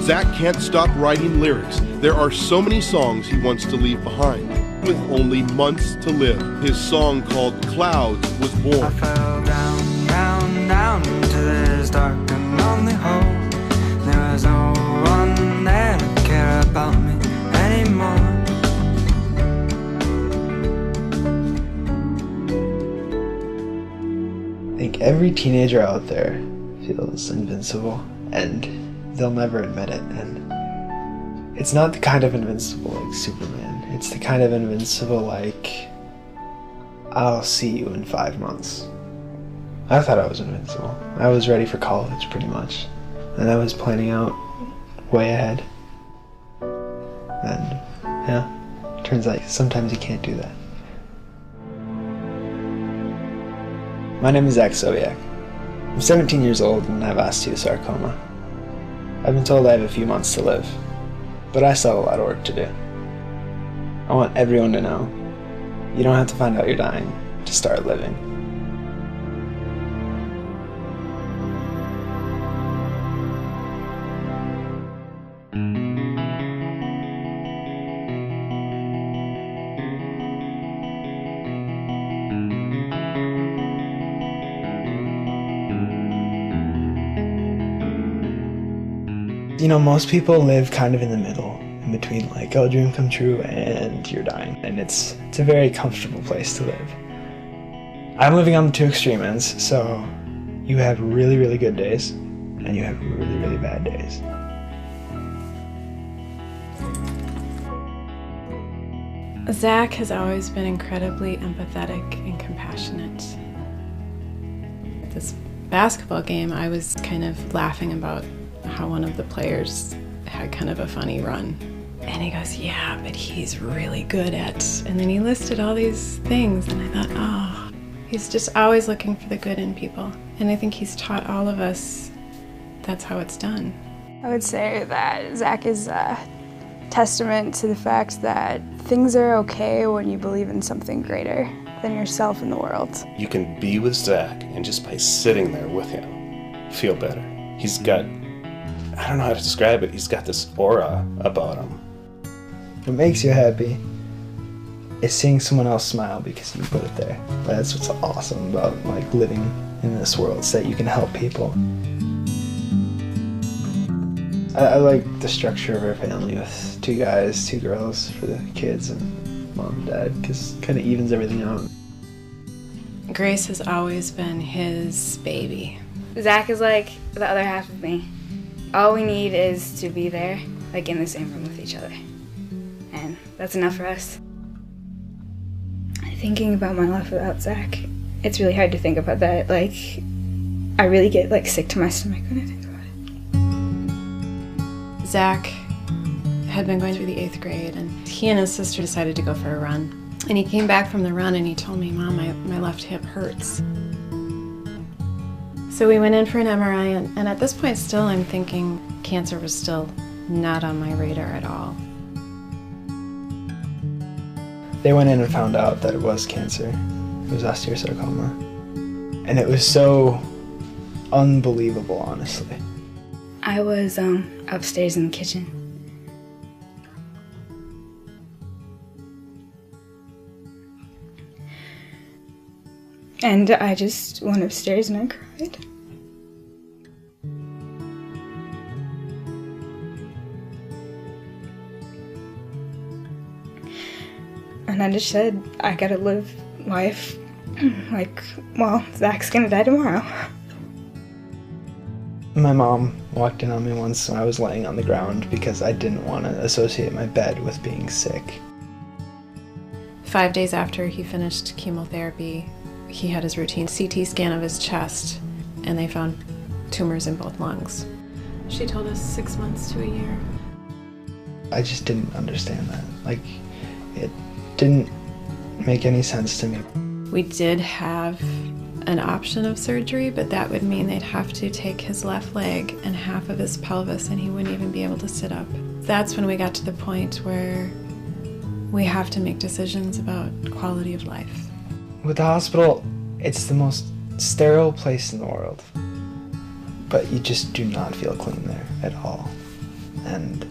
Zach can't stop writing lyrics. There are so many songs he wants to leave behind. With only months to live, his song called Clouds was born. I fell down, down, down into this dark and lonely hole. There was no one there to care about me anymore. I think every teenager out there feels invincible, and they'll never admit it. And it's not the kind of invincible like Superman. It's the kind of invincible like, I'll see you in 5 months. I thought I was invincible. I was ready for college pretty much, and I was planning out way ahead. And yeah, turns out sometimes you can't do that. My name is Zach Sobiech. I'm 17 years old and I have osteosarcoma. I've been told I have a few months to live, but I still have a lot of work to do. I want everyone to know, you don't have to find out you're dying to start living. You know, most people live kind of in the middle, in between like, oh, dream come true and you're dying. And it's a very comfortable place to live. I'm living on the two extreme ends, so you have really, really good days and you have really, really bad days. Zach has always been incredibly empathetic and compassionate. This basketball game, I was kind of laughing about how one of the players had kind of a funny run. And he goes, yeah, but he's really good at, and then he listed all these things, and I thought, oh, he's just always looking for the good in people. And I think he's taught all of us that's how it's done. I would say that Zach is a testament to the fact that things are okay when you believe in something greater than yourself in the world. You can be with Zach, and just by sitting there with him, feel better. He's got, I don't know how to describe it, he's got this aura about him. What makes you happy is seeing someone else smile because you put it there. That's what's awesome about like living in this world, is that you can help people. I like the structure of our family with 2 guys, 2 girls for the kids, and mom and dad, because it kind of evens everything out. Grace has always been his baby. Zach is like the other half of me. All we need is to be there, like in the same room with each other. And that's enough for us. Thinking about my life without Zach, it's really hard to think about that. Like, I really get like sick to my stomach when I think about it. Zach had been going through the 8th grade, and he and his sister decided to go for a run. And he came back from the run and he told me, Mom, my left hip hurts. So we went in for an MRI, and at this point still I'm thinking cancer was still not on my radar at all. They went in and found out that it was cancer. It was osteosarcoma. And it was so unbelievable, honestly. I was upstairs in the kitchen. And I just went upstairs and I cried. And I just said, I gotta live life like, well, Zach's gonna die tomorrow. My mom walked in on me once when I was laying on the ground because I didn't want to associate my bed with being sick. 5 days after he finished chemotherapy, he had his routine CT scan of his chest, and they found tumors in both lungs. She told us 6 months to a year. I just didn't understand that. Like, it didn't make any sense to me. We did have an option of surgery, but that would mean they'd have to take his left leg and half of his pelvis, and he wouldn't even be able to sit up. That's when we got to the point where We have to make decisions about quality of life. With the hospital, it's the most sterile place in the world. But you just do not feel clean there at all. And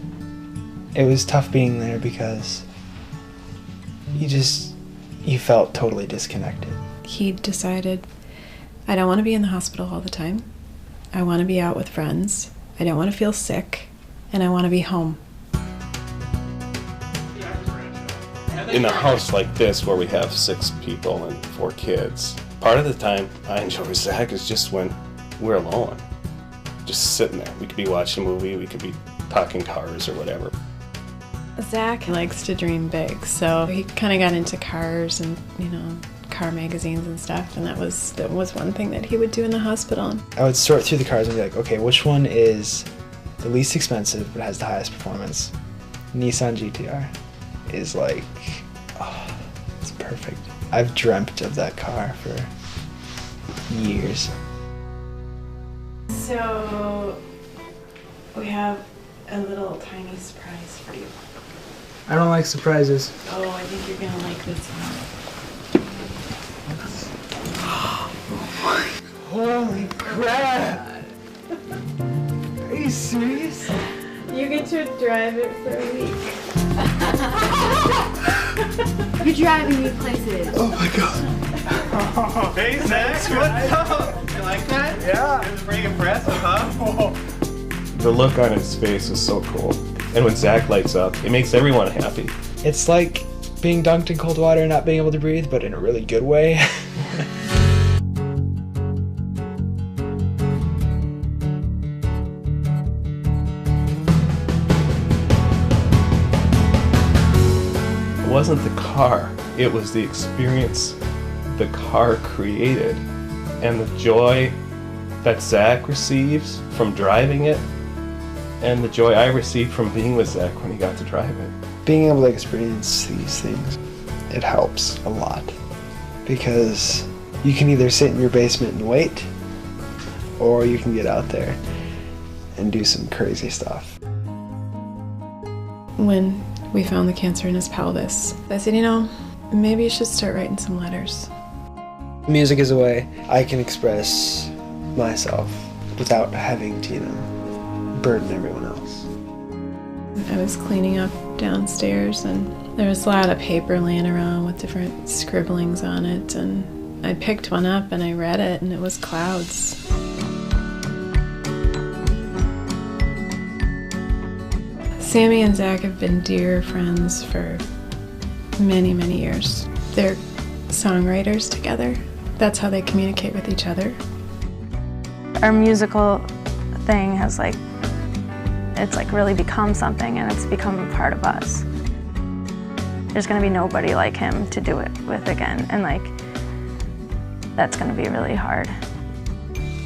it was tough being there because you felt totally disconnected. He decided, I don't want to be in the hospital all the time. I want to be out with friends. I don't want to feel sick. And I want to be home. In a house like this where we have 6 people and 4 kids, part of the time I enjoy with Zach is just when we're alone. Just sitting there. We could be watching a movie, we could be talking cars or whatever. Zach likes to dream big, so he kind of got into cars and, car magazines and stuff, and that was one thing that he would do in the hospital. I would sort through the cars and be like, okay, which one is the least expensive but has the highest performance? Nissan GTR is like, oh, it's perfect. I've dreamt of that car for years. So, we have a little tiny surprise for you. I don't like surprises. Oh, I think you're gonna like this one. Holy crap! Are you serious? You get to drive it for a week. You're driving me places. Oh my god. Hey Zach, what's up? You like that? Yeah. It was pretty impressive, huh? The look on his face is so cool. And when Zach lights up, it makes everyone happy. It's like being dunked in cold water and not being able to breathe, but in a really good way. It wasn't the car, it was the experience the car created. And the joy that Zach receives from driving it, and the joy I received from being with Zach when he got to drive it. Being able to experience these things, it helps a lot. Because you can either sit in your basement and wait, or you can get out there and do some crazy stuff. When we found the cancer in his pelvis, I said, maybe you should start writing some letters. Music is a way I can express myself without having to, burden everyone else. I was cleaning up downstairs and there was a lot of paper laying around with different scribblings on it, and I picked one up and I read it, and it was clouds. Sammy and Zach have been dear friends for many, many years. They're songwriters together. That's how they communicate with each other. Our musical thing has it's really become something, and it's become a part of us. There's gonna be nobody like him to do it with again, and that's gonna be really hard.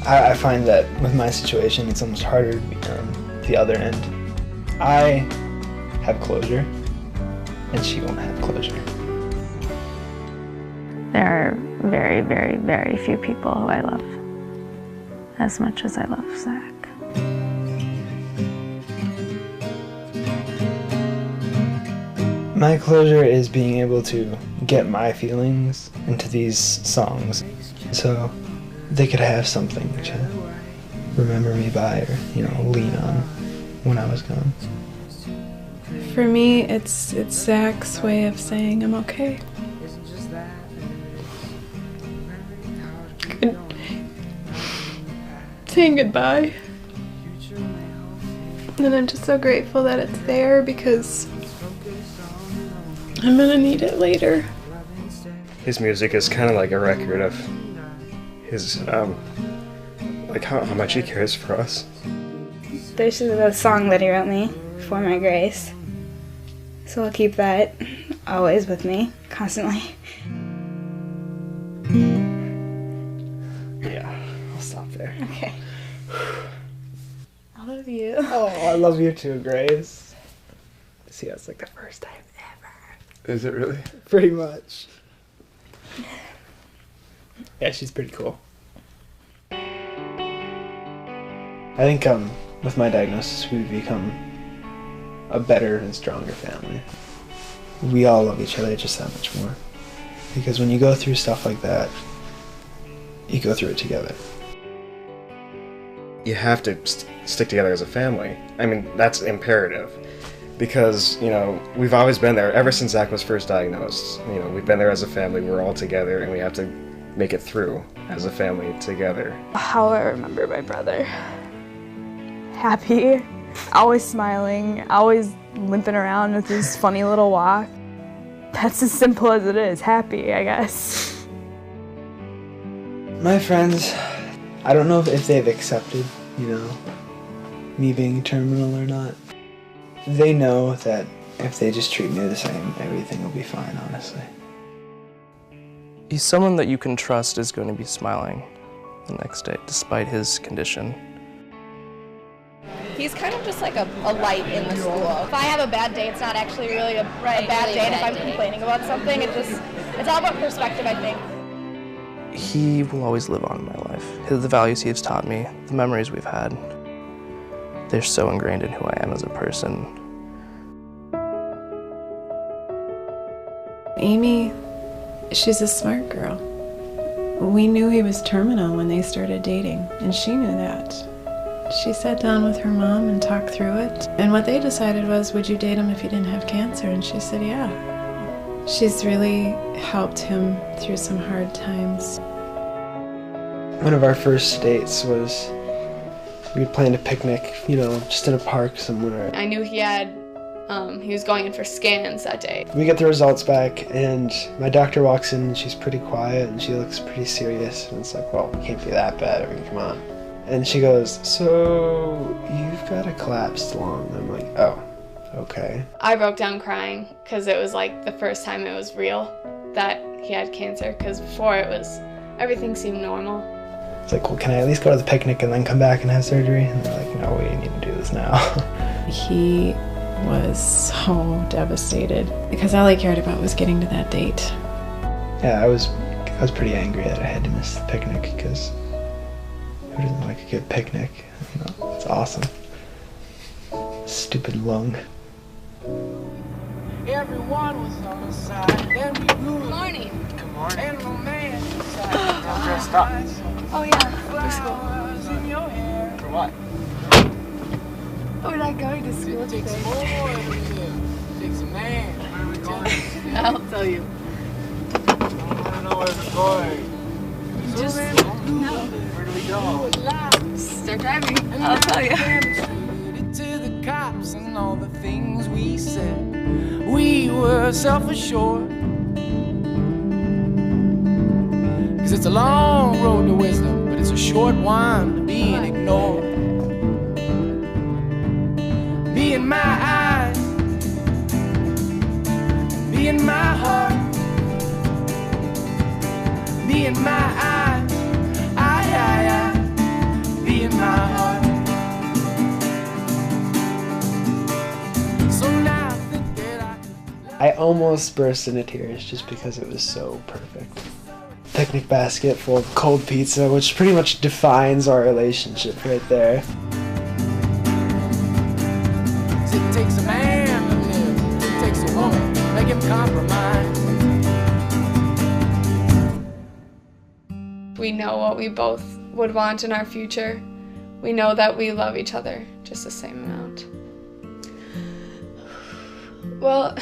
I find that with my situation, it's almost harder to be on the other end. I have closure, and she won't have closure. There are very, very, very few people who I love as much as I love Zach. My closure is being able to get my feelings into these songs so they could have something to remember me by or, lean on when I was gone. For me, it's Zach's way of saying I'm okay. Saying goodbye. And I'm just so grateful that it's there because I'm gonna need it later. His music is kind of like a record of his, how much he cares for us. There's a song that he wrote me, For My Grace. So I'll keep that always with me, constantly. Yeah, I'll stop there. Okay. I love you. Oh, I love you too, Grace. See, that's the first time ever. Is it really? Pretty much. Yeah, she's pretty cool. I think with my diagnosis, we've become a better and stronger family. we all love each other just that much more. Because when you go through stuff like that, you go through it together. You have to stick together as a family. I mean, that's imperative. Because, you know, we've always been there. Ever since Zach was first diagnosed, you know, we've been there as a family. We're all together, and we have to make it through as a family together. How I remember my brother. Happy, always smiling, always limping around with his funny little walk. That's as simple as it is. Happy, I guess. My friends, I don't know if they've accepted, you know, me being terminal or not. They know that if they just treat me the same, everything will be fine, honestly. He's someone that you can trust is going to be smiling the next day, despite his condition. He's kind of just like a light in the school. If I have a bad day, it's not actually really a bad day, and if I'm complaining about something, it's all about perspective, I think. He will always live on in my life. The values he has taught me, the memories we've had, they're so ingrained in who I am as a person. Amy, she's a smart girl. We knew he was terminal when they started dating, and she knew that. She sat down with her mom and talked through it, and what they decided was, would you date him if he didn't have cancer? And she said, yeah. She's really helped him through some hard times. One of our first dates was, we had planned a picnic, you know, just in a park somewhere. I knew he was going in for scans that day. We get the results back, and my doctor walks in, and she's pretty quiet, and she looks pretty serious, and it's like, well, it can't be that bad, I mean, come on. And she goes, so, you've got a collapsed lung. I'm like, oh, okay. I broke down crying, because it was like the first time it was real that he had cancer, because before everything seemed normal. It's like, well, can I at least go to the picnic and then come back and have surgery? And they're like, no, we need to do this now. He was so devastated because all he cared about was getting to that date. Yeah, I was pretty angry that I had to miss the picnic because who doesn't like a good picnic? You know, it's awesome. Stupid lung. Everyone was on the side, then we grew. Good morning. Good morning. And romance inside. I'm dressed up. Oh yeah, for school. Flowers in your hair. For what? We're not going to school It takes today. more than live. It takes a man. Where are we going? I'll tell you. I don't know where we're going. Just no. Where do we go? Start driving. I'll tell you. To the cops and all the things we said. We were self-assured. 'Cause it's a long road to wisdom, but it's a short one to being ignored. Be in my eyes, be in my heart, be in my eyes, be in my heart. So now I think that I almost burst into tears just because it was so perfect. Picnic basket full of cold pizza, which pretty much defines our relationship right there. it takes a man to live, it takes a woman, make him compromise. We know what we both would want in our future. We know that we love each other just the same amount. Well,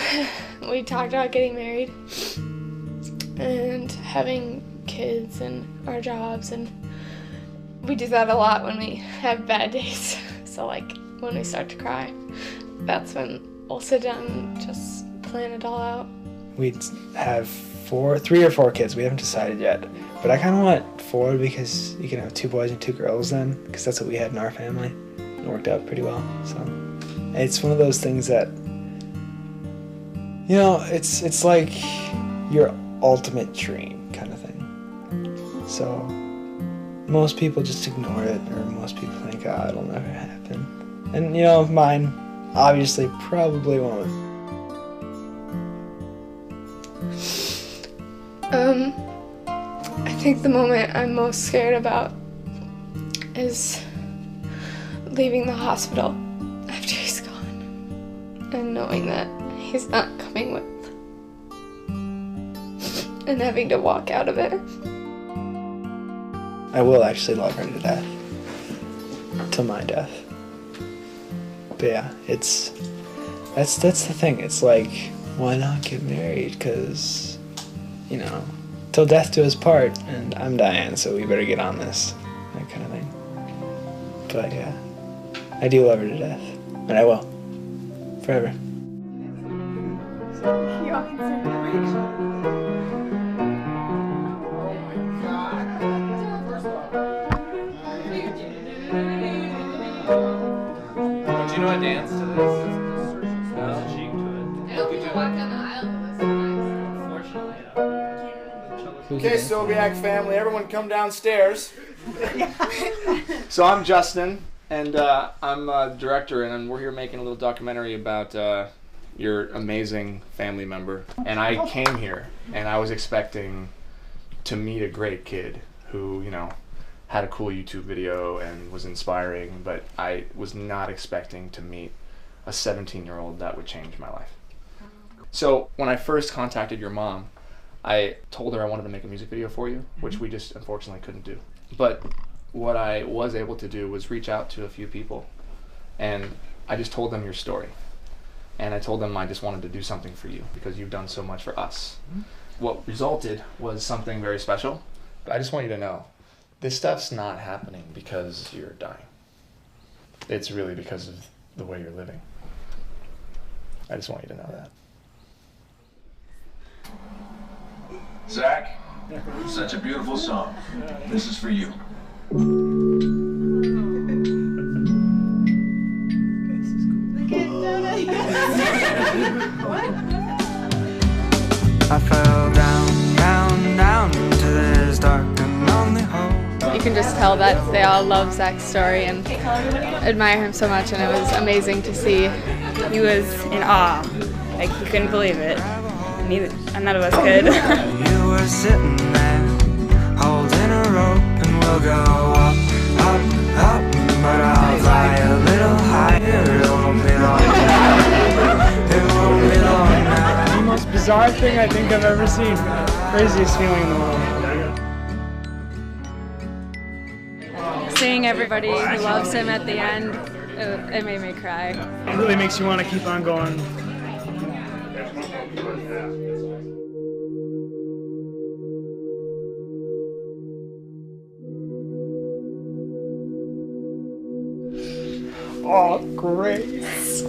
we talked about getting married and having kids and our jobs, and we do that a lot when we have bad days. So like when we start to cry, that's when we'll sit down and just plan it all out. We'd have 3 or 4 kids. We haven't decided yet. But I kind of want 4 because you can have 2 boys and 2 girls then, because that's what we had in our family. It worked out pretty well. So it's one of those things that, you know, it's like your ultimate dream kind of thing. So most people just ignore it, or most people think, oh, it'll never happen. And, you know, mine obviously probably won't. I think the moment I'm most scared about is leaving the hospital after he's gone and knowing that he's not coming with and having to walk out of it. I will actually love her to death. Till my death. But yeah, that's the thing. It's like, why not get married? Because, you know, till death do us part, and I'm dying, so we better get on this. That kind of thing. But yeah, I do love her to death. And I will. Forever. Do you know a dance to this? No, she could. I don't think you walk down the aisle to Okay, Sobiech family, everyone come downstairs. So I'm Justin, and I'm a director, and we're here making a little documentary about your amazing family member. And I came here, and I was expecting to meet a great kid who, you know, had a cool YouTube video and was inspiring, but I was not expecting to meet a 17-year-old that would change my life. So when I first contacted your mom, I told her I wanted to make a music video for you, which we just unfortunately couldn't do. But what I was able to do was reach out to a few people, and I just told them your story. And I told them I just wanted to do something for you because you've done so much for us. What resulted was something very special. But I just want you to know, this stuff's not happening because you're dying. It's really because of the way you're living. I just want you to know that. Zach, such a beautiful song. This is for you. I fell down, down, down to this dark and lonely hole. You can just tell that they all love Zach's story and admire him so much, and it was amazing to see. He was in awe. Like, he couldn't believe it. And none of us could. You were sitting there, holding a rope, and we'll go up, up, up. But I'll fly a little higher, it won't be long now. It won't be long now. The most bizarre thing I think I've ever seen. Craziest feeling in the world. Seeing everybody who loves him at the end, it made me cry. It really makes you want to keep on going. Oh, Grace.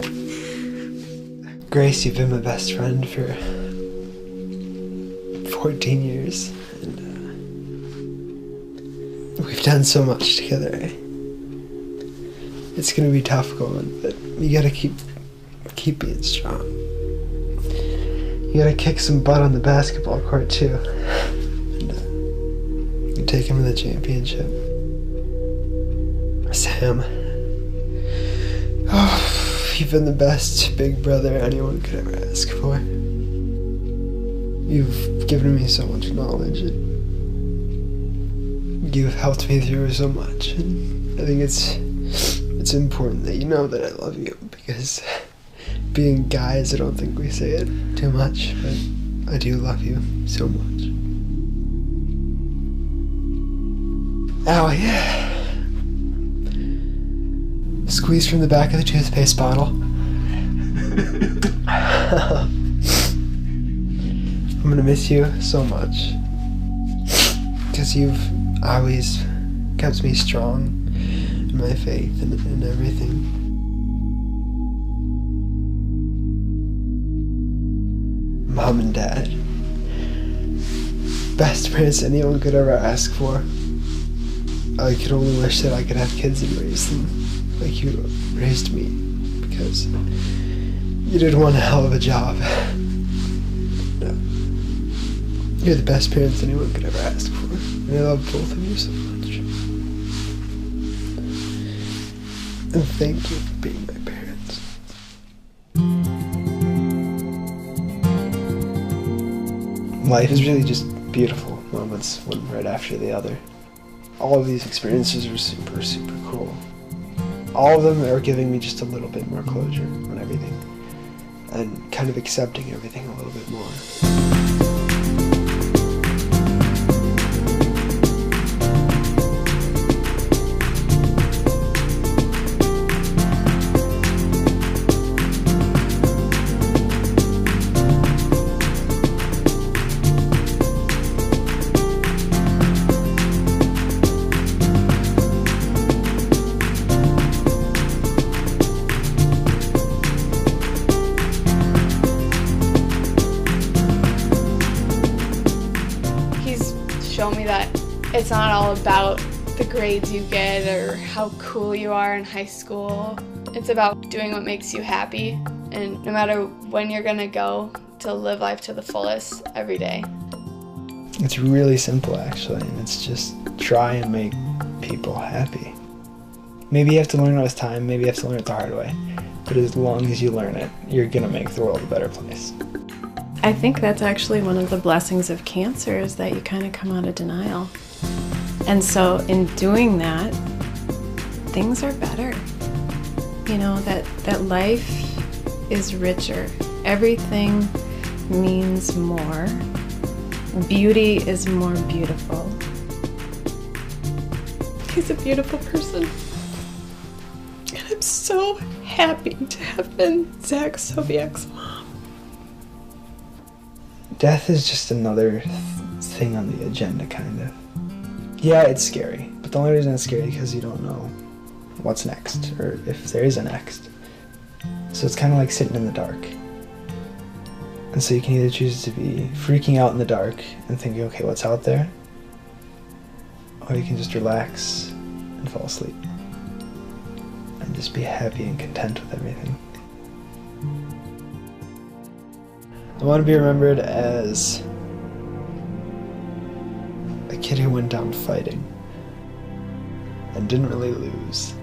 Grace, you've been my best friend for 14 years. And we've done so much together. It's gonna be tough going, but you gotta keep being strong. You gotta kick some butt on the basketball court too. And you take him to the championship. Sam. Oh, you've been the best big brother anyone could ever ask for. You've given me so much knowledge. You've helped me through so much. And I think it's important that you know that I love you, because being guys, I don't think we say it too much, but I do love you so much. Ow, yeah. Squeeze from the back of the toothpaste bottle. I'm gonna miss you so much, because you've always kept me strong in my faith and everything. Mom and Dad. Best parents anyone could ever ask for. I could only wish that I could have kids and raise them like you raised me, because you did one hell of a job. You're the best parents anyone could ever ask for, and I love both of you so much. And thank you for being my parents. Life is really just beautiful moments, one right after the other. All of these experiences are super, super cool. All of them are giving me just a little bit more closure on everything, and kind of accepting everything a little bit more. show me that it's not all about the grades you get or how cool you are in high school. It's about doing what makes you happy, and no matter when you're gonna go, to live life to the fullest every day. It's really simple, actually, and it's just try and make people happy. Maybe you have to learn it with time, maybe you have to learn it the hard way, but as long as you learn it, you're gonna make the world a better place. I think that's actually one of the blessings of cancer, is that you kind of come out of denial. And so in doing that, things are better. You know, that life is richer. Everything means more. Beauty is more beautiful. He's a beautiful person. And I'm so happy to have been Zach Sobiech's mom. Death is just another thing on the agenda, kind of. Yeah, it's scary, but the only reason it's scary is because you don't know what's next, or if there is a next. So it's kind of like sitting in the dark. And so you can either choose to be freaking out in the dark and thinking, okay, what's out there? Or you can just relax and fall asleep. And just be happy and content with everything. I want to be remembered as a kid who went down fighting and didn't really lose.